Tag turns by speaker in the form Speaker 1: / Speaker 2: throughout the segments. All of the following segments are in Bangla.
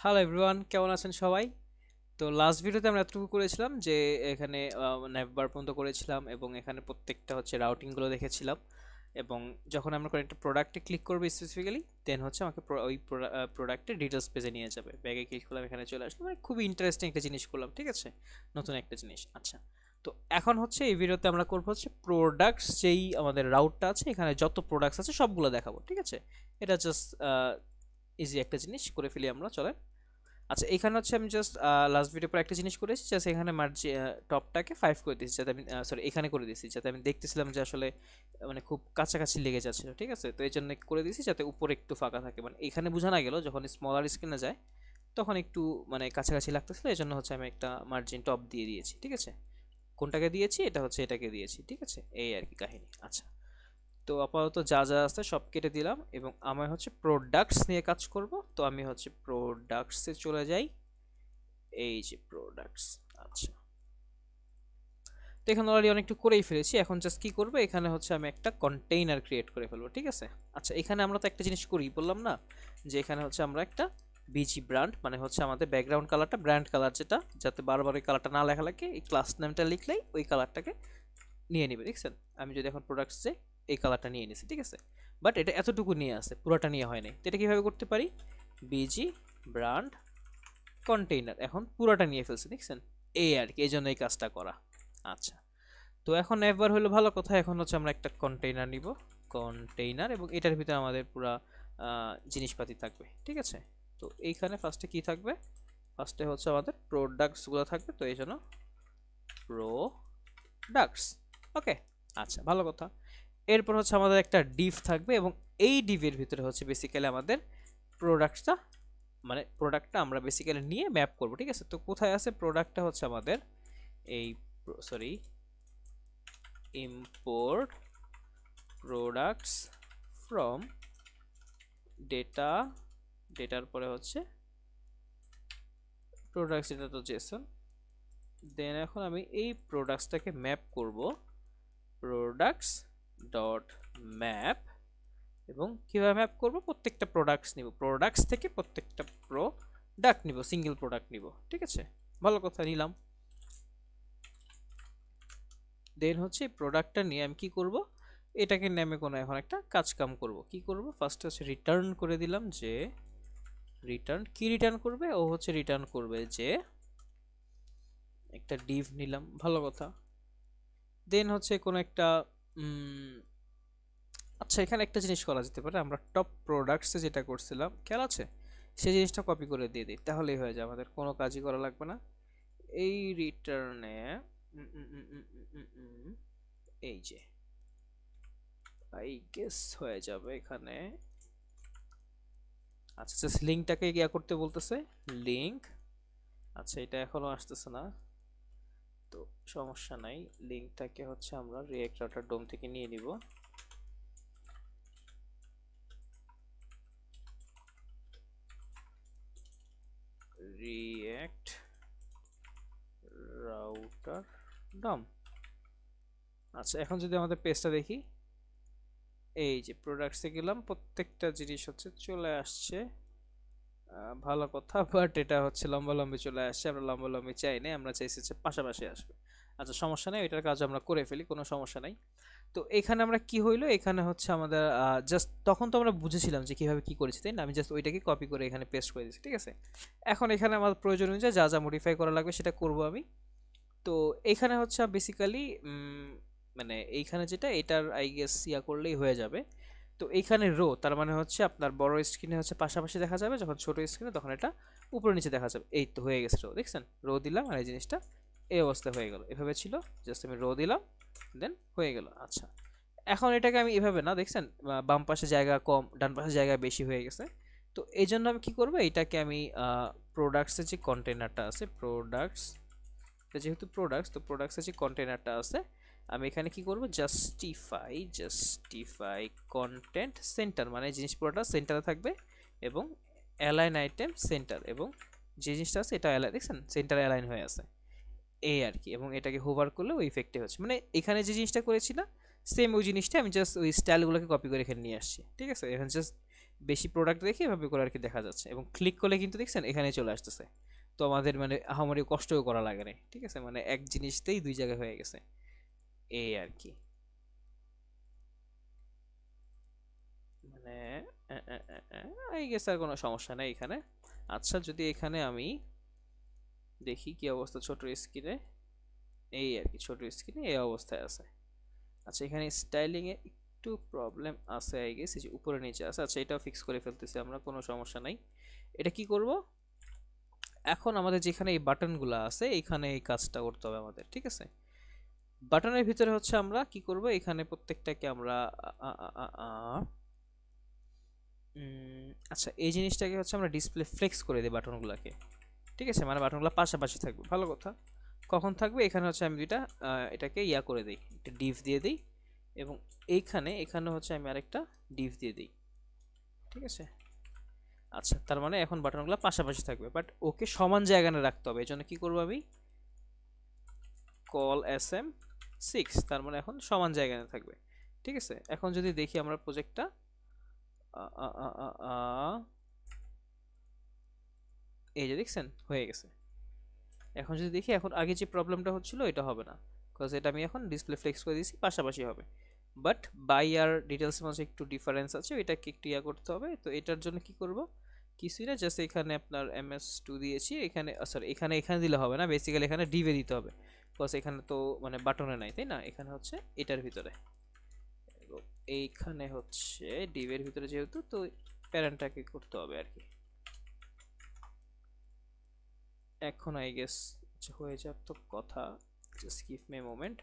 Speaker 1: হ্যালো এভরিওয়ান, কেমন আছেন সবাই? তো লাস্ট ভিডিওতে আমরা এতটুকু করেছিলাম যে এখানে নেভবার পর্যন্ত করেছিলাম এবং এখানে প্রত্যেকটা হচ্ছে রাউটিংগুলো দেখেছিলাম। এবং যখন আমরা কোনো একটা প্রোডাক্টে ক্লিক করবো স্পেসিফিক্যালি, দেন হচ্ছে আমাকে ওই প্রোডাক্টের ডিটেলস পেজে নিয়ে যাবে। ব্যাগে ক্লিক করলাম, এখানে চলে আসলো, মানে খুবই ইন্টারেস্টিং একটা জিনিস করলাম। ঠিক আছে, নতুন একটা জিনিস। আচ্ছা, তো এখন হচ্ছে এই ভিডিওতে আমরা করবো হচ্ছে প্রোডাক্টস, যেই আমাদের রাউটটা আছে এখানে যত প্রোডাক্টস আছে সবগুলো দেখাবো। ঠিক আছে, এটা জাস্ট ইজি একটা জিনিস করে ফেলি আমরা, চলে। আচ্ছা, এখানে হচ্ছে আমি জাস্ট লাস্ট ভিডিও পর একটা জিনিস করেছি, জাস্ট এখানে মার্জি টপটাকে 5 করে দিয়েছি, যাতে আমি সরি এখানে করে দিয়েছি, যাতে আমি দেখতেছিলাম যে আসলে মানে খুব কাছাকাছি লেগে যাচ্ছিল। ঠিক আছে, তো এই জন্য করে দিয়েছি যাতে উপরে একটু ফাঁকা থাকে, মানে এখানে বোঝা না গেল যখন স্মলার স্ক্রিনে যায় তখন একটু মানে কাছাকাছি লাগতেছিল, এই জন্য হচ্ছে আমি একটা মার্জিন টপ দিয়ে দিয়েছি। ঠিক আছে, কোনটাকে দিয়েছি? এটা হচ্ছে এটাকে দিয়েছি। ঠিক আছে, এই আর কি কাহিনী। আচ্ছা, তো আপাতত যা যা আছে সব কেটে দিলাম এবং আমি হচ্ছে প্রোডাক্টস নিয়ে কাজ করব। তো আমি হচ্ছে প্রোডাক্টসে চলে যাই, এই যে প্রোডাক্টস। আচ্ছা, তো এখানে অলরেডি অনেকটু করেই ফেলেছি, এখন জাস্ট কি করবো, এখানে হচ্ছে আমি একটা কন্টেইনার ক্রিয়েট করে ফেলবো। ঠিক আছে, আচ্ছা এখানে আমরা তো একটা জিনিস করি, বললাম না যে এখানে হচ্ছে আমরা একটা বিজি ব্র্যান্ড, মানে হচ্ছে আমাদের ব্যাকগ্রাউন্ড কালারটা ব্র্যান্ড কালার, যেটা যাতে বারবার ওই কালারটা না লেখা লাগে, এই ক্লাস নেমটা লিখলেই ওই কালারটাকে নিয়ে নিবে। দেখছেন, আমি যদি এখন প্রোডাক্টস যাই, এই কালারটা নিয়ে নিছি। ঠিক আছে, বাট এটা এতটুকু নিয়ে আসে, পুরোটা নিয়ে হয় নাই। তো এটা কিভাবে করতে পারি? বিজি ব্র্যান্ড কন্টেইনার, এখন পুরোটা নিয়ে ফেলছে। দেখছেন, এই আর কি, এই জন্য এই কাজটা করা। আচ্ছা, তো এখন একবার হলো ভালো কথা, এখন হচ্ছে আমরা একটা কন্টেইনার নিব, কন্টেইনার, এবং এটার ভিতরে আমাদের পুরা জিনিসপাতি থাকবে। ঠিক আছে, তো এইখানে ফার্স্টে কি থাকবে? ফার্স্টে হচ্ছে আমাদের প্রোডাক্টসগুলো থাকবে, তো এই জন্য প্রোডাক্টস। ওকে, আচ্ছা ভালো কথা। এরপর হচ্ছে আমাদের একটা ডিভ থাকবে এবং এই ডিভের ভিতরে হচ্ছে বেসিক্যালি আমাদের প্রোডাক্টটা, মানে প্রোডাক্টটা আমরা বেসিক্যালি নিয়ে ম্যাপ করব। ঠিক আছে, তো কোথায় আছে প্রোডাক্টটা? হচ্ছে আমাদের এই sorry import products from data, ডেটার পরে হচ্ছে প্রোডাক্টস, এটা তো জেসন। দেন এখন আমি এই প্রোডাক্টসটাকে ম্যাপ করব, প্রোডাক্টস ডট ম্যাপ। এবং কিভাবে ম্যাপ করব? প্রত্যেকটা প্রোডাক্টস নিব, প্রোডাক্টস থেকে প্রত্যেকটা প্রোডাক্ট নিব, সিঙ্গেল প্রোডাক্ট নিব। ঠিক আছে, ভালো কথা, নিলাম। দেন হচ্ছে প্রোডাক্টটা নিয়ে আমি কি করব, এটাকে নামে কোনো এখন একটা কাজ কাম করব। কি করব? ফার্স্ট হচ্ছে রিটার্ন করে দিলাম, যে রিটার্ন কি রিটার্ন করবে? ও হচ্ছে রিটার্ন করবে যে একটা ডিভ নিলাম, ভালো কথা। দেন হচ্ছে কোনো একটা আচ্ছা, এখানে একটা জিনিস করা যেতে পারে, আমরা টপ প্রোডাক্টসে যেটা করছিলাম খেয়াল আছে, সেই জিনিসটা কপি করে দিয়ে দিই, তাহলেই হয়ে যায়, আমাদের কোনো কাজই করা লাগবে না। এই রিটার্নে এই যে আই গেস হয়ে যাবে এখানে। আচ্ছা, জাস্ট লিঙ্কটাকে ইয়া করতে বলতেছে, লিঙ্ক। আচ্ছা, এটা এখনো আসতেছে না, তো সমস্যা নাই। লিঙ্কটাকে হচ্ছে আমরা রিয়েক্ট রাউটার ডোম থেকে নিয়ে নিব। রিয়েক্ট রাউটার ডম। আচ্ছা, এখন যদি আমাদের পেজটা দেখি, এই যে প্রোডাক্টসে গেলাম, প্রত্যেকটা জিনিস হচ্ছে চলে আসছে, ভালো কথা। বাট এটা হচ্ছে লম্বালম্বি চলে আসছে, আমরা লম্বালম্বি চাই না, আমরা চাইছি হচ্ছে পাশাপাশি আসবে। আচ্ছা, সমস্যা নেই, এটার কাজ আমরা করে ফেলি, কোনো সমস্যা নাই। তো এখানে আমরা কি হইলো, এখানে হচ্ছে আমাদের জাস্ট তখন তো আমরা বুঝেছিলাম যে কিভাবে কি করেছি, তাই না? আমি জাস্ট ওইটাকে কপি করে এখানে পেস্ট করে দিয়েছি। ঠিক আছে, এখন এখানে আমার প্রয়োজন অনুযায়ী যা যা মডিফাই করা লাগবে সেটা করব আমি। তো এখানে হচ্ছে বেসিক্যালি মানে এইখানে যেটা, এটার আই গেস ইয়া করলেই হয়ে যাবে। তো এইখানে রো, তার মানে হচ্ছে আপনার বড় স্ক্রিনে হচ্ছে পাশাপাশি দেখা যাবে, যখন ছোট স্ক্রিনে তখন এটা উপরে নিচে দেখা যাবে। এই তো হয়ে গেছে রো, দেখছেন? রো দিলাম আর এই জিনিসটা এই অবস্থা হয়ে গেল, এভাবে ছিল, জাস্ট আমি রো দিলাম, দেন হয়ে গেল। আচ্ছা, এখন এটাকে আমি এভাবে না, দেখছেন বাম পাশে জায়গা কম, ডান পাশে জায়গা বেশি হয়ে গেছে। তো এই জন্য আমি কি করব, এটাকে আমি প্রোডাক্টসের যে কন্টেনারটা আছে, প্রোডাক্টস, যেহেতু প্রোডাক্টস, তো প্রোডাক্টসের যে কন্টেনারটা আছে, আমি এখানে কি করব, জাস্টিফাই কন্টেন্ট সেন্টার, মানে জিনিস পুরোটা সেন্টারে থাকবে এবং অ্যালাইন আইটেম সেন্টার, এবং যে জিনিসটা আছে এটা অ্যালাইন, দেখছেন সেন্টারে অ্যালাইন হয়ে আছে, এই আর কি। এবং এটাকে হোভার করলে ওই ইফেক্টে হচ্ছে, মানে এখানে যে জিনিসটা করেছি না, সেম ওই জিনিসটা আমি জাস্ট ওই স্টাইলগুলোকে কপি করে এখানে নিয়ে আসছি। ঠিক আছে, এখন জাস্ট বেশি প্রোডাক্ট দেখে এভাবে করে আর কি দেখা যাচ্ছে, এবং ক্লিক করলে কিন্তু দেখছেন এখানে চলে আসতেছে। তো আমাদের মানে আহামরি কষ্টও করা লাগে না, ঠিক আছে, মানে এক জিনিসতেই দুই জায়গায় হয়ে গেছে এই আর কি। মানে আই গেস আর কোনো সমস্যা নেই এখানে। আচ্ছা যদি এখানে আমি দেখি কি অবস্থা ছোট স্ক্রিনে, এই আর কি ছোট স্ক্রিনে এই অবস্থায় আছে। আচ্ছা এখানে স্টাইলিং এ একটু প্রবলেম আছে আই গেস, এই যে উপরে নিচে আছে। আচ্ছা এটাও ফিক্স করে ফেলতেছি আমরা, কোনো সমস্যা নাই। এটা কি করব, এখন আমাদের যেখানে এই বাটনগুলো আছে এখানে এই কাজটা করতে হবে আমাদের, ঠিক আছে। বাটনের ভিতরে হচ্ছে আমরা কি করব, এখানে প্রত্যেকটাকে আমরা আ, আ, আ, আ, আচ্ছা এই জিনিসটাকে হচ্ছে আমরা ডিসপ্লে ফ্লেক্স করে দিই বাটনগুলোকে, ঠিক আছে, মানে বাটনগুলো পাশাপাশি থাকবে, ভালো কথা। কখন থাকবে, এখানে হচ্ছে আমি দুইটা এটাকে ইয়া করে দিই, একটা ডিভ দিয়ে দিই, এবং এখানে হচ্ছে আমি আরেকটা ডিভ দিয়ে দিই, ঠিক আছে। আচ্ছা তার মানে এখন বাটনগুলো পাশাপাশি থাকবে, বাট ওকে সমান জায়গায় রাখতে হবে। এই জন্য কি করবো আমি, কল এস এম 6, তার মানে এখন সমান জায়গায় থাকবে, ঠিক আছে। এখন যদি দেখি আমরা প্রজেক্টটা, এই যে দেখছেন হয়ে গেছে। এখন যদি দেখি, এখন আগে যে প্রবলেমটা হচ্ছিল এটা হবে না, বিকজ এটা আমি এখন ডিসপ্লে ফ্লেক্স করে দিয়েছি, পাশাপাশি হবে। বাট বাই আর ডিটেলসের মাঝে একটু ডিফারেন্স আছে, এটাকে একটু ইয়া করতে হবে। তো এটার জন্য কি করব, কিছুই না, জাস্ট এখানে আপনার ms2 দিয়েছি, এখানে সরি এখানে দিলে হবে না, বেসিক্যালি এখানে ডিভে দিতে হবে, বিকজ এখানে তো মানে বাটনে নাই, তাই না, এখানে হচ্ছে এটার ভিতরে, এইখানে হচ্ছে ডিভের ভিতরে যেহেতু, তো প্যারেন্টটাকে করতে হবে আর কি। এখন আই গেস হয়ে যাক তো কথা, জাস্ট গিভ মি মোমেন্ট।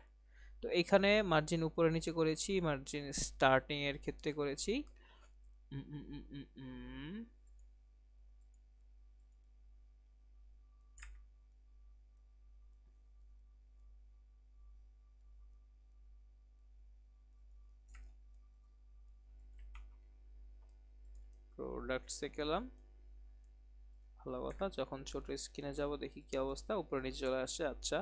Speaker 1: তো এখানে মার্জিন উপরে নিচে করেছি, মার্জিন স্টার্টিং এর ক্ষেত্রে করেছি, প্রোডাক্টসে গেলাম, ভালো কথা। যখন ছোট স্ক্রিনে যাব দেখি কি অবস্থা, উপরে নিচে চলে আসছে। আচ্ছা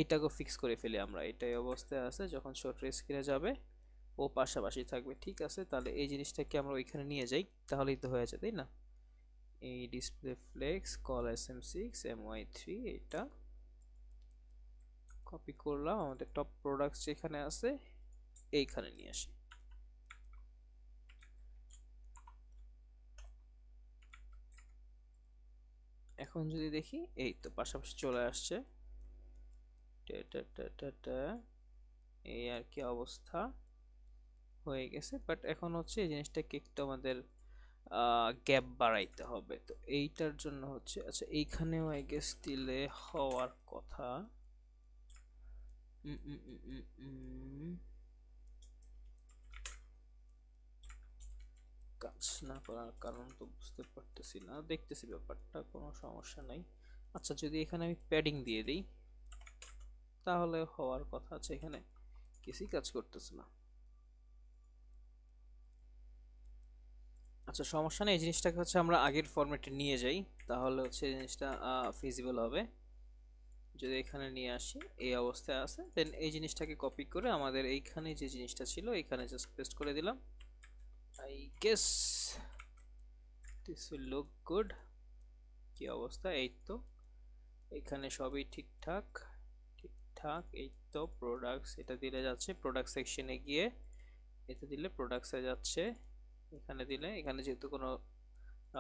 Speaker 1: এইটাকে ফিক্স করে ফেলি আমরা, এটাই অবস্থায় আছে, যখন ছোট স্ক্রিনে যাবে ও পাশাপাশি থাকবে, ঠিক আছে। তাহলে এই জিনিসটাকে আমরা ওইখানে নিয়ে যাই, তাহলেই তো হয়ে যায়, তাই না। এই display flakes call SM6 MY3, এটা কপি করলাম, আমাদের টপ প্রোডাক্টস যেখানে আছে এইখানে নিয়ে আসি। এখন যদি দেখি এই তো পাশাপাশি চলে আসছে, এই আর কি অবস্থা হয়ে গেছে। বাট এখন হচ্ছে এই জিনিসটাকে একটু আমাদের গ্যাপ বাড়াইতে হবে। তো এইটার জন্য হচ্ছে, আচ্ছা এইখানেও আই গেস দিলে হওয়ার কথা। কাজ না করার কারণ তো বুঝতে পারতেছি না, দেখতেছি ব্যাপারটা, কোনো সমস্যা নাই। আচ্ছা যদি এখানে আমি প্যাডিং দিয়ে দিই তাহলে হওয়ার কথা আছে, এখানে কিছুই কাজ করতেছে না। আচ্ছা সমস্যা নেই, এই জিনিসটাকে হচ্ছে আমরা আগের ফরম্যাটে নিয়ে যাই, তাহলে হচ্ছে এই জিনিসটা ফিজিবল হবে। যদি এখানে নিয়ে আসি এই অবস্থায় আছে, দেন এই জিনিসটাকে কপি করে আমাদের এইখানে যে জিনিসটা ছিল এখানে জাস্ট পেস্ট করে দিলাম। I guess this will look good. কি অবস্থা, এই তো এখানে সবই ঠিকঠাক ঠিকঠাক। এই তো প্রোডাক্টস, এটা দিলে যাচ্ছে প্রোডাক্ট সেকশনে গিয়ে, এতে দিলে প্রোডাক্টসে যাচ্ছে, এখানে দিলে, এখানে যেহেতু কোনো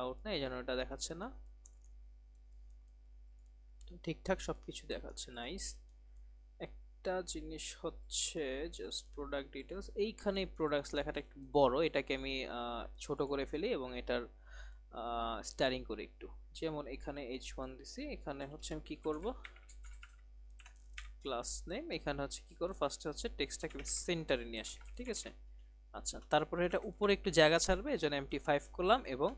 Speaker 1: আউট নাই এই জন্য এটা দেখাচ্ছে না, তো ঠিকঠাক সবকিছু দেখাচ্ছে, নাইস। একটা জিনিস হচ্ছে জাস্ট প্রোডাক্ট ডিটেলস, এইখানে প্রোডাক্টস লেখাটা একটু বড়, এটাকে আমি ছোট করে ফেলি এবং এটার স্টাইলিং করে একটু, যেমন এখানে H1 দিছি, এখানে হচ্ছে আমি কি করব, ক্লাস নেম, এখানে হচ্ছে কি করব, ফার্স্টে হচ্ছে টেক্সটটাকে সেন্টারে নিয়ে আসি, ঠিক আছে। আচ্ছা তারপরে এটা উপরে একটু জায়গা ছাড়বে, এজন্য MT5 করলাম, এবং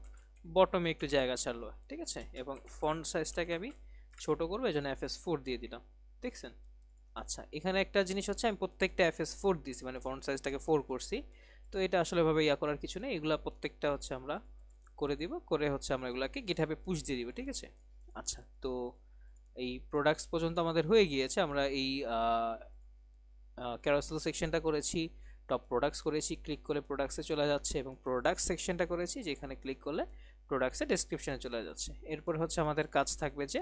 Speaker 1: বটমে একটু জায়গা ছাড়লো, ঠিক আছে। এবং ফন্ট সাইজটাকে আমি ছোট করবো, এজন্য FS4 দিয়ে দিলাম, দেখছেন। আচ্ছা এখানে একটা জিনিস হচ্ছে, আমি প্রত্যেকটা FS4 দিয়েছি, মানে ফন্ট সাইজটাকে 4 করছি। তো এটা আসলে ভাবে ইয়া করার কিছু নেই, এগুলা প্রত্যেকটা হচ্ছে আমরা করে দিব, করে হচ্ছে আমরা এগুলাকে গিটহাবে পুশ দিয়ে দিব, ঠিক আছে। আচ্ছা তো এই প্রোডাক্টস পর্যন্ত আমাদের হয়ে গিয়েছে, আমরা এই ক্যারোসেল সেকশনটা করেছি, টপ প্রোডাক্টস করেছি, ক্লিক করলে প্রোডাক্টসে চলে যাচ্ছে, এবং প্রোডাক্ট সেকশনটা করেছি যেখানে ক্লিক করলে প্রোডাক্টসে ডেসক্রিপশনে চলে যাচ্ছে। এরপর হচ্ছে আমাদের কাজ থাকবে যে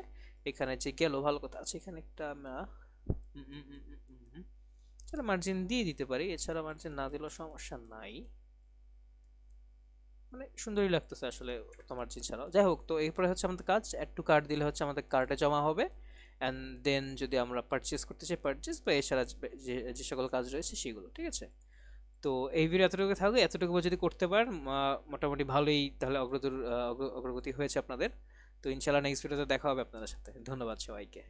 Speaker 1: এখানে যে গেল ভালো কথা আছে, এখানে একটা আমরা চলো মার্জিন দিয়ে দিতে পারি, এছাড়া মার্জিন না দিলেও সমস্যা নাই, মানে সুন্দরই লাগতেছে আসলে অত মার্জিন ছাড়াও। যাই হোক, তো এরপরে হচ্ছে আমাদের কাজ অ্যাড টু কার্ট দিলে হচ্ছে আমাদের কার্টে জমা হবে, অ্যান্ড দেন যদি আমরা পারচেস করতে চাই পারচেস, বা এছাড়া যে যে সকল কাজ রয়েছে সেগুলো, ঠিক আছে। তো এই ভিডিও এতটুকু থাকবে, এতটুকু যদি করতে পারেন মোটামুটি ভালোই তাহলে অগ্রগতি হয়েছে আপনাদের। তো ইনশাল্লাহ নেক্সট ভিডিওতে দেখা হবে আপনাদের সাথে। ধন্যবাদ সবাইকে।